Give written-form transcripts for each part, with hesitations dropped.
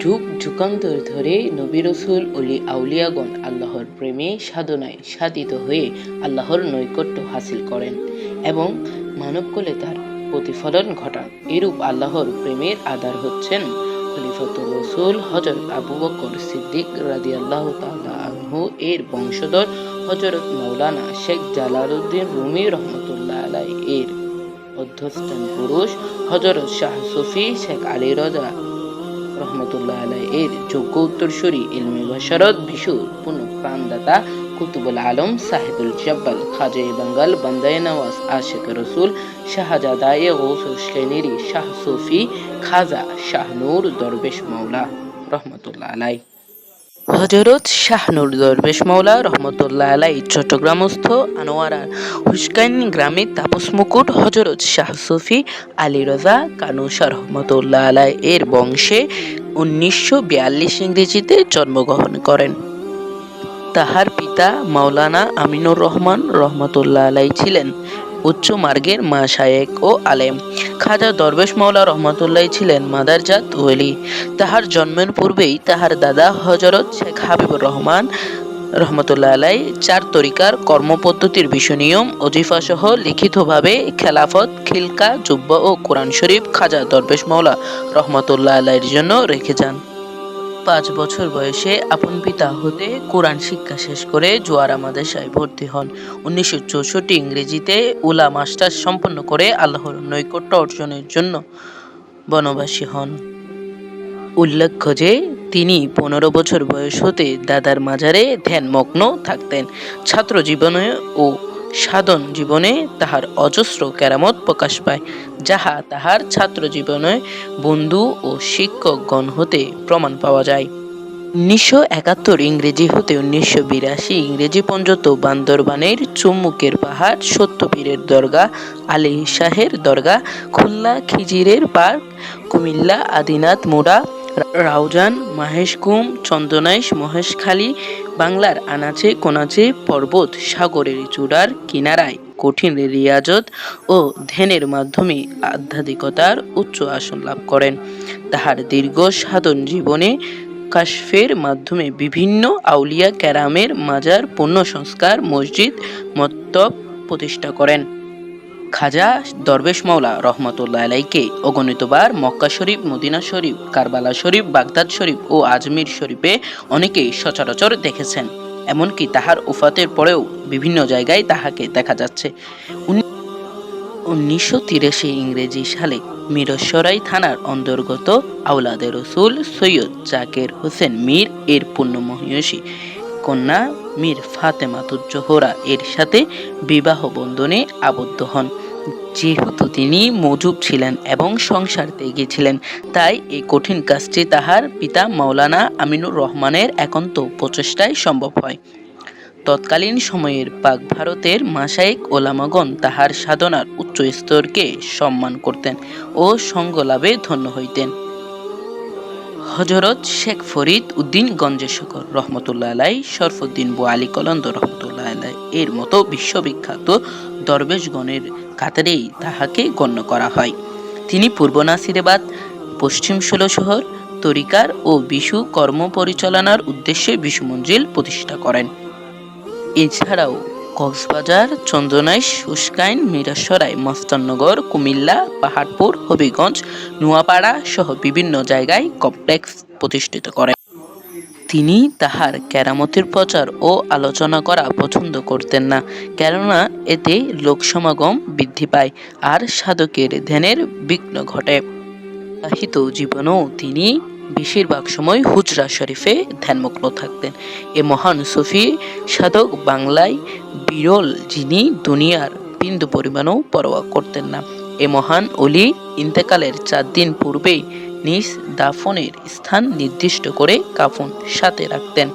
যুগ যুগান্তর ধরে নবী রসুল অলি আউলিয়াগণ আল্লাহর প্রেমে সাধনায় সাধিত হয়ে আল্লাহর নৈকট্য হাসিল করেন এবং মানবকুলে তার প্রতিফলন ঘটান। এরূপ আল্লাহর প্রেমের আধার হচ্ছেন খলিফাতুর রসুল হযরত আবু বকর সিদ্দিক রাদিয়াল্লাহু তাআলা আনহু এর বংশধর হযরত মাওলানা শেখ জালালউদ্দিন রুমি রহমতুল্লাহ আলাইহি এর অধ্যস্থান পুরুষ হযরত শাহ সুফি শেখ আলী রজা রহমতুল্লাহ আলাইহি এর যোগ্য উত্তরসূরি ইলমে বাশারত বিশুর পুনঃপ্রাণদাতা কুতুবুল আলম সাহেবুল জব্বাল খাজা বাঙ্গাল বান্দায়ে নওয়াজ আশিক রসুল শাহজাদায়ে গৌসুল শ্রেণীর শাহ সুফি খাজা শাহ নূর দরবেশ মাওলা রহমতুল্লাহ আলাইহি। হযরত শাহ নূর দরবেশ মাওলা রহমতুল্লাহ আলাইহি চট্টগ্রামস্থ আনোয়ারা হুসকাইন গ্রামে তাপস মুকুট হযরত শাহ সুফি আলী রজা কানুশা রহমতুল্লাহ আলাইহি এর বংশে 1942 ইংরেজিতে জন্মগ্রহণ করেন। তাহার পিতা মাওলানা আমিনুর রহমান রহমতুল্লাহ আলাইহি ছিলেন উচ্চ মার্গের মাশায়েখ ও আলেম। খাজা দরবেশ মাওলা রহমতুল্লাহ ছিলেন মাদারজাত ওলি। তাহার জন্মের পূর্বেই তাহার দাদা হযরত শেখ হাবিবুর রহমান রহমতুল্লাহ আলাইহি চার তরিকার কর্মপদ্ধতির বিষয় নিয়ম ওজিফা সহ লিখিতভাবে খেলাফত, খিলকা, জুব্বা ও কোরআন শরীফ খাজা দরবেশ মাওলা রহমতুল্লাহ আলাইহির জন্য রেখে যান। 5 বছর বয়সে আপন পিতা হতে কোরআন শিক্ষা শেষ করে জোয়ারা মাদ্রাসায় ভর্তি হন। 1964 ইংরেজিতে উলা মাস্টার্স সম্পন্ন করে আল্লাহর নৈকট্য অর্জনের জন্য বনবাসী হন। উল্লেখ্য যে তিনি 15 বছর বয়স হতে দাদার মাজারে ধ্যানমগ্ন থাকতেন। ছাত্র জীবনে ও সাধন জীবনে তাহার অজস্র কেরামত প্রকাশ পায়, যাহা তাহার ছাত্র জীবনে বন্ধু ও শিক্ষকগণ হতে প্রমাণ পাওয়া যায়। 1971 ইংরেজি হতে 1982 ইংরেজি পর্যন্ত বান্দরবানের চুম্বুকের পাহাড়, সত্যপীরের দরগা, আলী শাহের দরগা, খুলনা খিজিরের পার্ক, কুমিল্লা আদিনাথ মুড়া, রাউজান, মহেশকুম, চন্দনাইশ, মহেশখালী, বাংলার আনাচে কোনাচে, পর্বত সাগরের চূড়ার কিনারায় কঠিন রিয়াজত ও ধ্যানের মাধ্যমে আধ্যাত্মিকতার উচ্চ আসন লাভ করেন। তাহার দীর্ঘ সাধন জীবনে কাশফের মাধ্যমে বিভিন্ন আউলিয়া কেরামের মাজার পুনঃসংস্কার, মসজিদ, মক্তব প্রতিষ্ঠা করেন। খাজা দরবেশ মাওলা রহমতুল্লাহ আলাইহিকে অগণিতবার মক্কা শরীফ, মদিনা শরীফ, কারবালা শরীফ, বাগদাদ শরীফ ও আজমির শরীফে অনেকেই সচরাচর দেখেছেন। এমনকি তাহার ওফাতের পরেও বিভিন্ন জায়গায় তাহাকে দেখা যাচ্ছে। 1983 ইংরেজি সালে মিরসরাই থানার অন্তর্গত আওলাদে রসুল সৈয়দ জাকের হোসেন মীর এর পূর্ণমহিয়সী কন্যা মীর ফাতেমাতুজ জোহরা এর সাথে বিবাহ বন্ধনে আবদ্ধ হন। যেহেতু তিনি মজুব ছিলেন এবং সংসার ত্যাগী ছিলেন, তাই এই কঠিন কাজটি তাহার পিতা মাওলানা আমিনুর রহমানের একান্ত প্রচেষ্টায় সম্ভব হয়। তৎকালীন সময়ের পাক ভারতের মাশায়েখ ওলামাগণ তাহার সাধনার উচ্চ স্তরকে সম্মান করতেন ও সঙ্গ লাভে ধন্য হইতেন। হযরত শেখ ফরিদ উদ্দিন গঞ্জেশকর রহমতুল্লাহ আলাইহি, শরফুদ্দিন বু আলী কলন্দ রহমতুল্লাহ আলাইহি এর মতো বিশ্ববিখ্যাত দরবেশগণের কাতারেই তাহাকে গণ্য করা হয়। তিনি পূর্ব নাসিরাবাদ, পশ্চিম ষোলশহর তরিকার ও বিশু কর্ম পরিচালনার উদ্দেশ্যে বিশু মঞ্জিল প্রতিষ্ঠা করেন। এছাড়াও কক্সবাজার, চন্দনাইশ, হুসকাইন, মিরসরাই, মস্তাননগর, কুমিল্লা, পাহাড়পুর, হবিগঞ্জ, নোয়াপাড়া সহ বিভিন্ন জায়গায় কমপ্লেক্স প্রতিষ্ঠিত করেন। তিনি তাহার কেরামতের প্রচার ও আলোচনা করা পছন্দ করতেন না, কেননা এতে লোকসমাগম বৃদ্ধি পায় আর সাধকের ধ্যানের বিঘ্ন ঘটে। বিবাহিত জীবনেও তিনি বেশিরভাগ সময় হুজরা শরীফে ধ্যানমগ্ন থাকতেন। এ মহান সুফি সাধক বাংলায় বিরল, যিনি দুনিয়ার বিন্দু পরিমাণও পরোয়া করতেন না। এ মহান অলি ইন্তেকালের 4 দিন পূর্বেই নিজ দাফনের স্থান নির্দিষ্ট করে কাফন সাথে রাখতেন।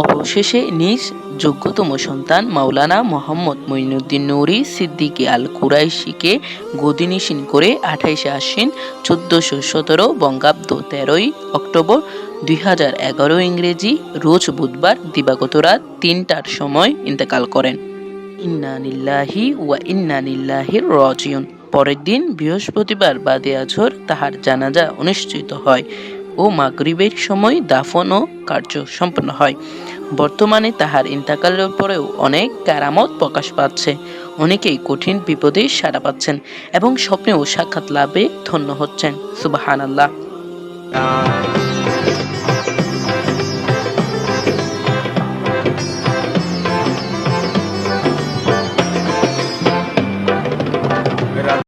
অবশেষে নিজ যোগ্যতম সন্তান মাওলানা মোহাম্মদ মঈনুদ্দিন নুরী সিদ্দিকী আল কুরাইশিকে গদিনিশীন করে 28 আশ্বিন 1417 বঙ্গাব্দ 13 অক্টোবর 2011 ইংরেজি রোজ বুধবার দিবাগত রাত 3টার সময় ইন্তেকাল করেন। ইন্না লিল্লাহি ওয়া ইন্না ইলাইহি রাজিউন। পরের দিন বৃহস্পতিবার বাদে আজর তাহার জানাজা অনুষ্ঠিত হয়। ও মাগরিবের সময় দাফন ও কার্য সম্পন্ন হয়। বর্তমানে তাহার ইন্তেকালের পরেও অনেক কেরামত প্রকাশ পাচ্ছে। অনেকেই কঠিন বিপদে সাড়া পাচ্ছেন এবং স্বপ্নেও সাক্ষাৎ লাভে ধন্য হচ্ছেন। সুবহানাল্লাহ।